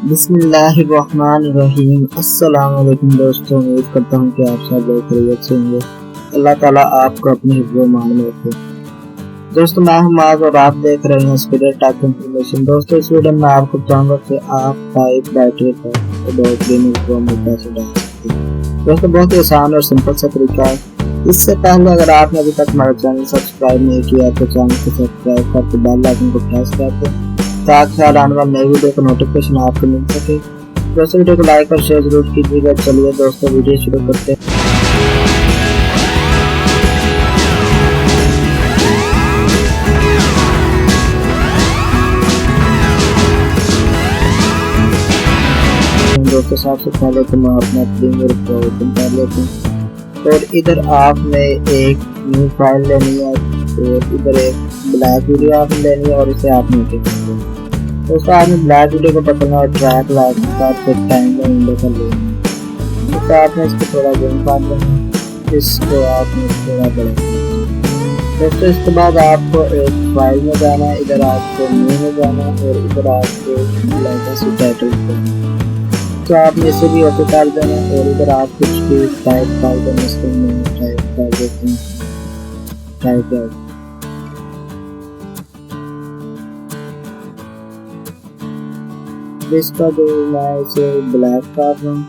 बिस्मिल्लाहिर्रहमानिर्रहीम। अस्सलाम-ओ-अलैकुम दोस्तों, उम्मीद करता हूँ कि आप सब लोग खैरियत से होंगे। अल्लाह ताला आपको अपने हिफ्ज़ मान में रखे। दोस्तों, मैं हूँ मुआज और आप देख रहे हैं स्पीडर टैक इन्फॉर्मेशन। दोस्तों, इस वीडियो में आपको बताऊंगा कि आप टाइपराइटर पर एडोबे प्रीमियर प्रो में कैसे डाल सकते हैं। दोस्तों, बहुत ही आसान और सिंपल सा तरीका है। इससे पहले अगर आपने अभी तक हमारा चैनल सब्सक्राइब नहीं किया तो चैनल को सब्सक्राइब करके बेल आइकन को प्रेस कर दें ताकि हर आने वाली नई वीडियो का नोटिफिकेशन आपको मिल सके। दोस्तों, वीडियो को लाइक और शेयर जरूर कीजिएगा। चलिए दोस्तों, वीडियो शुरू करते हैं। दोस्तों, सबसे पहले तो मैं अपना प्रीमियर प्रो ओपन कर लेता हूँ और इधर आपने एक न्यू फाइल लेनी है और इधर एक ब्लैक वीडियो आपने लेनी है और इसे आपने ओके कर देना। दोस्तों, आपने ब्लैक वीडियो को पकड़ना और ट्रैक लगाकर फिर टाइमलाइन विंडो कर लेना है। तो आपने इसको थोड़ा जूम कर देना, इसको आपने थोड़ा बड़ा करना। दोस्तों, इसके बाद आपको एक फाइल में जाना है, इधर आपको न्यू में जाना है और इधर आपको लेटेस्ट टाइटल करना है। तो आपने इसे भी ओके कर देना और इधर आप कुछ भी टाइप कर देना। इसको मैं टाइप कर देते हैं टाइपराइटर। इसका जो मैं इसे ब्लैक कर रहा हूँ,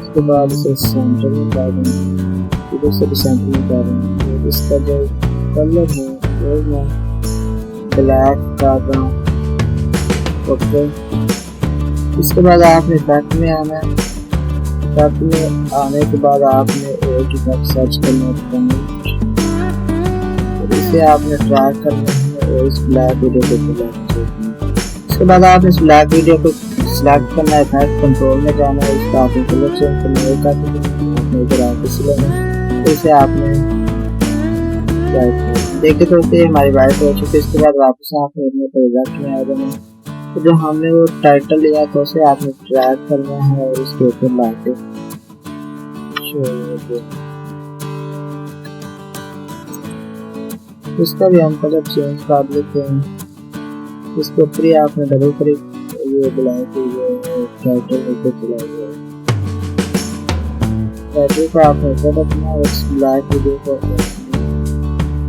उसके बाद इसे सेंटर में कर रहा हूँ, इधर से भी सेंटर में कर रहा हूँ और इसका जो कलर है वो मैं ब्लैक कर रहा हूँ। ओके, इसके बाद आपने इफेक्ट में आना है। इफेक्ट में आने के बाद आपने एक इफेक्ट सर्च करना है और इसे आपने ट्रैक करना है और इस ब्लैक वीडियो को सिलेक्ट करना है। इसके बाद आपने इस ब्लैक वीडियो को सिलेक्ट करना है, इफेक्ट कंट्रोल में जाना है, इसका आपने कलर चेंज करना है, आपने इधर आके सिलेक्ट इसे आपने देखिए। तो इसे हमारी वाइट हो चुकी है। इसके बाद वापस आपने अपने प्रोजेक्ट में आ जाना है। तो जो हमने वो टाइटल लिया तो उसे आपने ट्रैक करना है और इसके ऊपर लाके इसका भी हम कलर चेंज कर देते हैं। इसके ऊपर ही आपने डबल क्लिक ये ब्लैक टाइटल ऊपर चला गया। टाइटल को आपने ऊपर रखना है और इस ब्लैक वीडियो को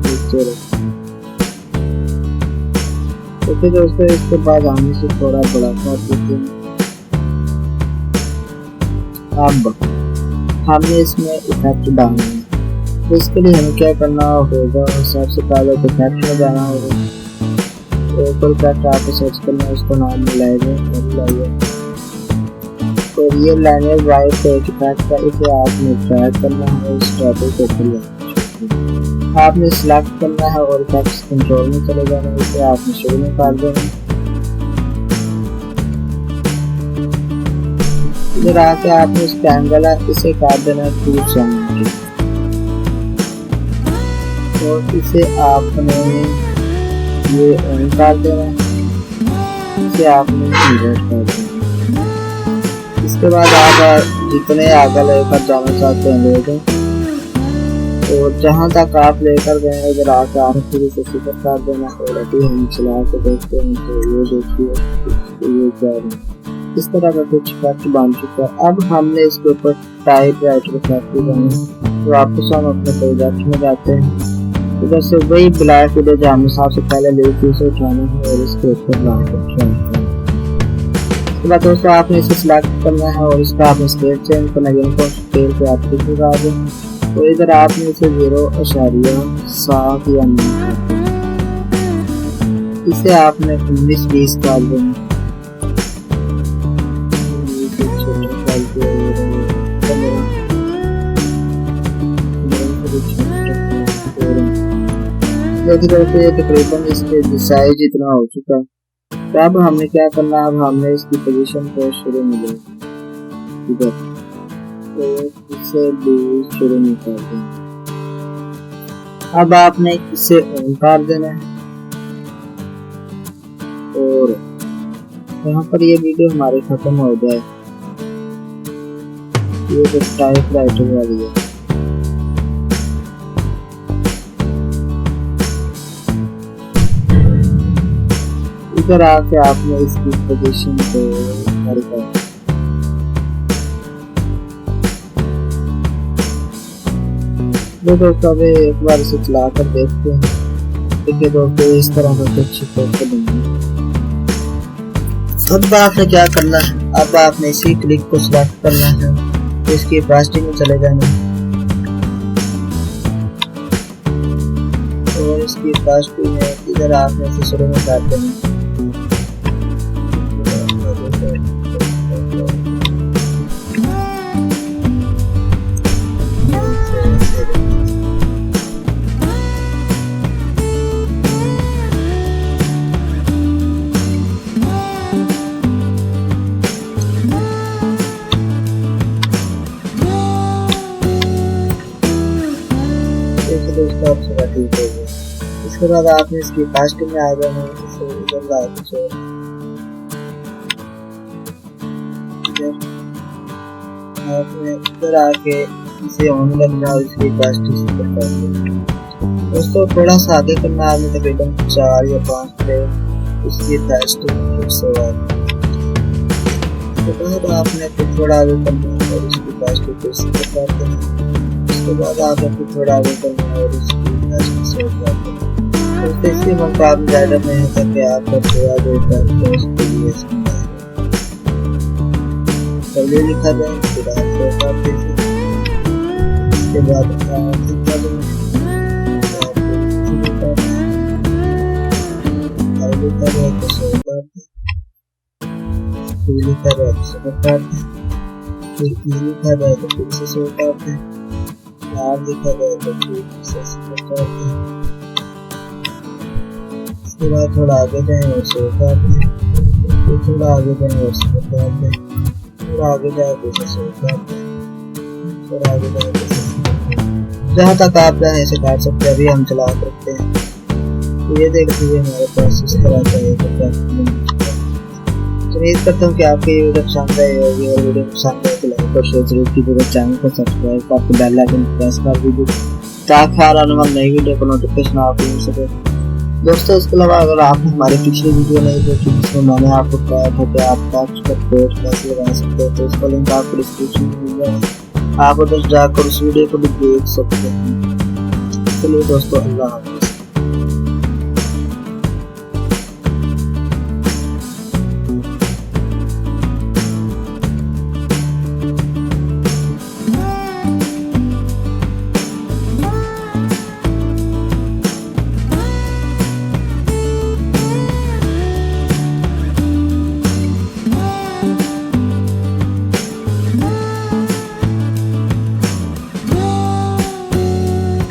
नीचे रखना। तो फिर दोस्तों, इसके बाद हम इसे थोड़ा बड़ा कर देते हैं। अब हमने इसमें इफेक्ट डालना है। तो इसके लिए हमें क्या करना होगा, सबसे पहले तो इफेक्ट में जाना होगा, ऊपर इफेक्ट आपको सर्च करना है, उसको नाम मिलाएंगे और ये लाइनर वाइट एक इफेक्ट का इसे आपने ट्रैक करना है। इस टॉपिक को खुल आपने सिलेक्ट करना है और इफेक्ट्स कंट्रोल में चले जाना है, इसे आपने शुरू में कर देना। इधर आके आपने इस एंगल है इसे कर देना है 270 और इसे आपने ये ऑन कर देना है, इसे आपने इन्वर्ट कर देना। इसके बाद आप जितने आगे लेकर जाना चाहते हैं ले दें और जहाँ तक आप लेकर गए इधर आकर आखिरी से सिफर कर देना और अभी हम चला के देखते हैं। तो ये देखिए ये क्या है, इस तरह का कुछ इफेक्ट बन चुका है। अब हमने इसके ऊपर टाइपराइटर इफेक्ट लगाना। तो वापस हम अपने प्रोजेक्ट में जाते हैं, इधर से वही ब्लैक वीडियो जो हमने सबसे पहले ली थी उसे उठाना है और इसके ऊपर लाकर ट्राई करना है। उसके बाद दोस्तों आपने इसे सिलेक्ट करना है और इसका आपने स्केल चेंज करना है, इनको स्केल पे आप ठीक लगा दें तो इधर आपने इसे 0.7 या 9 इसे आपने 19-20 कर देना। देखिए दोस्तों, ये तकरीबन इसके साइज इतना हो चुका है। तो अब हमने क्या करना है, अब हमने इसकी पोजीशन को शुरू में लेना इधर तो इसे शुरू में कर देना। अब आपने इसे ऑन कर देना है और यहाँ पर ये वीडियो हमारे खत्म हो जाए। ये जो टाइपराइटर वाली है इधर आके आपने इसकी पोजीशन को हमारी बात। दोस्तों अभी एक बार इसे चला कर देखते हैं। देखिए दोस्तों इस तरह का कुछ फोटो बनेगी। अब आपने क्या करना है, अब आपने इसी क्लिक को सिलेक्ट करना है, इसकी फास्टिंग में चले जाना है और इसकी फास्टिंग में इधर आपने इसे शुरू में कर देना है। दोस्तों आप सब ठीक हो गया। इसके बाद आपने इसकी फास्टिंग में आ जाना है। आपने इधर आके इसे ऑन करना और इसकी फास्टिंग से करना है। दोस्तों थोड़ा सा आगे करना आपने, तकरीबन 4 या 5 पे इसकी फास्टिंग फिर से उसके बाद आपने फिर थोड़ा आगे करना है और इसकी फास्टिंग फिर से कर देना। उसके बाद आपको थोड़ा आगे करना है और इसकी फास्टिंग से कर देना। तो इसके मुकाबले ज़्यादा नहीं होता कि आपका थोड़ा जो करते हैं उसके लिए पहले लिखा जाए, फिर आप कर दीजिए। इसके बाद लिखा जाए, लिखा जाए तो सो कर दें, फिर लिखा जाए तो सो कर दें, फिर लिखा जाए तो फिर से सो कर दें, यार लिखा जाए तो फिर से सो कर दें। इसके बाद थोड़ा आगे जाएं और सो कर दें, फिर थोड़ा आगे जाएं और सो कर दें, थोड़ा आगे जाए तो इसे सो कर दें, थोड़ा आगे जाए तो इसे सो कर दें। जहाँ तक आप चाहें ऐसे काट सकते हैं। अभी हम चला सकते हैं। तो ये देख लीजिए हमारे पास इस तरह का एक उम्मीद करता हूँ कि आपको ये वीडियो पसंद आई होगी और वीडियो पसंद आए तो लाइक और शेयर जरूर कीजिएगा। चैनल को सब्सक्राइब करके बेल आइकन प्रेस कर दीजिए ताकि हर आने वाली नई वीडियो को नोटिफिकेशन आपको मिल सके। दोस्तों इसके अलावा अगर आपने हमारी पिछली वीडियो नहीं देखी जिसमें मैंने आपको बताया था कि आप टेक्स्ट का कोड कैसे लगा सकते हैं, तो उसका लिंक आपको डिस्क्रिप्शन में मिल जाएगा। आप उधर जाकर उस वीडियो को भी देख सकते हैं। चलिए दोस्तों, अल्लाह हाफ़िज़।